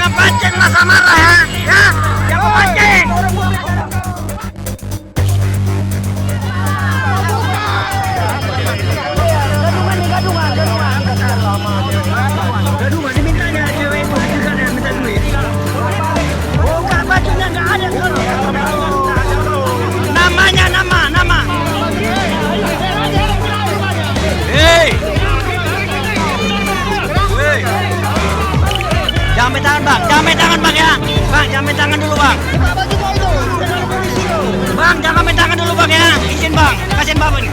Jangan pancing masa marah ya. Ya, jangan pancing. Gadungan dimintanya cewek itu juga ada minta duit. Bukan bajunya nggak ada kan? Namanya nama. Hei. Jangan main tangan bang, jangan main tangan bang ya. Bang, jangan main tangan dulu bang. Bang, jangan main tangan dulu bang ya. Izin bang, kasihin bapak nih.